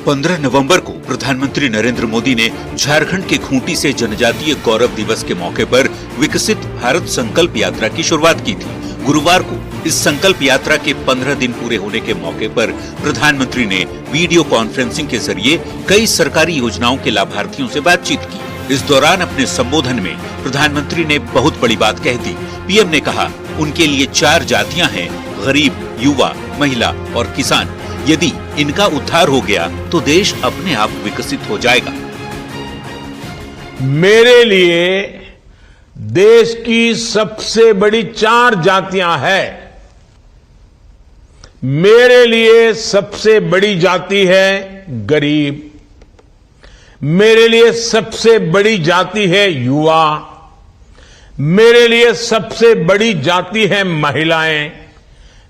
15 नवंबर को प्रधानमंत्री नरेंद्र मोदी ने झारखंड के खूंटी से जनजातीय गौरव दिवस के मौके पर विकसित भारत संकल्प यात्रा की शुरुआत की थी। गुरुवार को इस संकल्प यात्रा के 15 दिन पूरे होने के मौके पर प्रधानमंत्री ने वीडियो कॉन्फ्रेंसिंग के जरिए कई सरकारी योजनाओं के लाभार्थियों से बातचीत की। इस दौरान अपने संबोधन में प्रधानमंत्री ने बहुत बड़ी बात कह दी। पीएम ने कहा, उनके लिए 4 जातियां हैं, गरीब, युवा, महिला और किसान। यदि इनका उद्धार हो गया तो देश अपने आप विकसित हो जाएगा। मेरे लिए देश की सबसे बड़ी 4 जातियां हैं। मेरे लिए सबसे बड़ी जाति है गरीब, मेरे लिए सबसे बड़ी जाति है युवा, मेरे लिए सबसे बड़ी जाति है महिलाएं,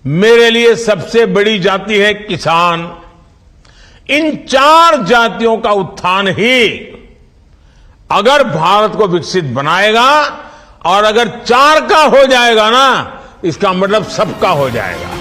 मेरे लिए सबसे बड़ी जाति है किसान। इन 4 जातियों का उत्थान ही अगर भारत को विकसित बनाएगा, और अगर 4 का हो जाएगा ना, इसका मतलब सबका हो जाएगा।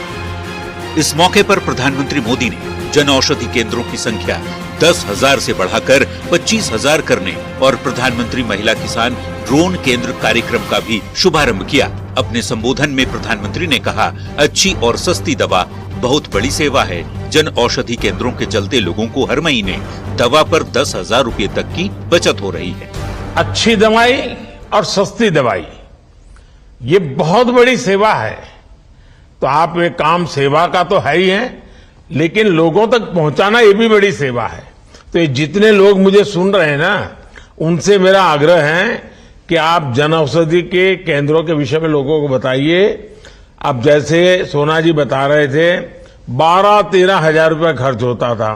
इस मौके पर प्रधानमंत्री मोदी ने जन औषधि केंद्रों की संख्या 10,000 से बढ़ाकर 25,000 करने और प्रधानमंत्री महिला किसान ड्रोन केंद्र कार्यक्रम का भी शुभारंभ किया। अपने संबोधन में प्रधानमंत्री ने कहा, अच्छी और सस्ती दवा बहुत बड़ी सेवा है। जन औषधि केंद्रों के चलते लोगों को हर महीने दवा पर 10,000 रुपए तक की बचत हो रही है। अच्छी दवाई और सस्ती दवाई, ये बहुत बड़ी सेवा है। तो आप एक काम सेवा का तो है ही है, लेकिन लोगों तक पहुंचाना ये भी बड़ी सेवा है। तो ये जितने लोग मुझे सुन रहे हैं ना, उनसे मेरा आग्रह है कि आप जन औषधि के केंद्रों के विषय में लोगों को बताइए। अब जैसे सोना जी बता रहे थे, 12-13 हजार रुपया खर्च होता था,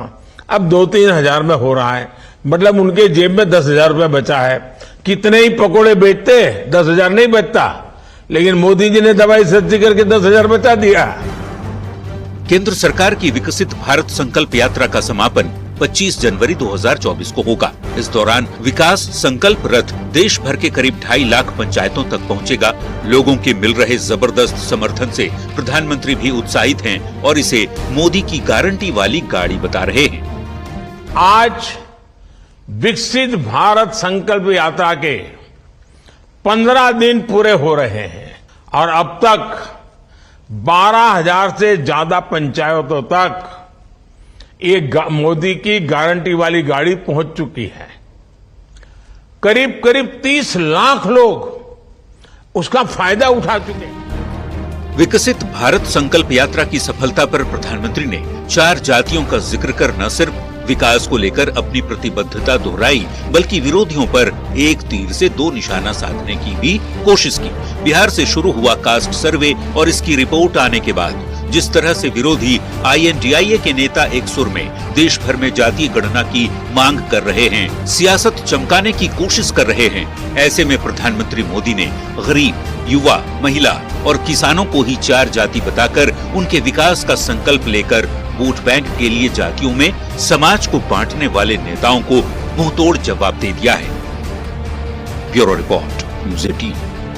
अब 2-3 हजार में हो रहा है। मतलब उनके जेब में 10,000 रुपया बचा है। कितने ही पकोड़े बेचते, 10,000 नहीं बचता, लेकिन मोदी जी ने दवाई सस्ती करके 10,000 बचा दिया। केंद्र सरकार की विकसित भारत संकल्प यात्रा का समापन 25 जनवरी 2024 को होगा। इस दौरान विकास संकल्प रथ देश भर के करीब 2.5 लाख पंचायतों तक पहुंचेगा। लोगों के मिल रहे जबरदस्त समर्थन से प्रधानमंत्री भी उत्साहित हैं और इसे मोदी की गारंटी वाली गाड़ी बता रहे हैं। आज विकसित भारत संकल्प यात्रा के 15 दिन पूरे हो रहे हैं और अब तक 12,000 से ज्यादा पंचायतों तक ये मोदी की गारंटी वाली गाड़ी पहुंच चुकी है। करीब करीब 30 लाख लोग उसका फायदा उठा चुके हैं। विकसित भारत संकल्प यात्रा की सफलता पर प्रधानमंत्री ने 4 जातियों का जिक्र कर न सिर्फ विकास को लेकर अपनी प्रतिबद्धता दोहराई, बल्कि विरोधियों पर एक तीर से 2 निशाना साधने की भी कोशिश की। बिहार से शुरू हुआ कास्ट सर्वे और इसकी रिपोर्ट आने के बाद जिस तरह से विरोधी INDIA के नेता एक सुर में देश भर में जातीय गणना की मांग कर रहे हैं, सियासत चमकाने की कोशिश कर रहे हैं, ऐसे में प्रधानमंत्री मोदी ने गरीब, युवा, महिला और किसानों को ही 4 जाति बताकर उनके विकास का संकल्प लेकर वोट बैंक के लिए जातियों में समाज को बांटने वाले नेताओं को मुंहतोड़ जवाब दे दिया है। Bureau report, news 18।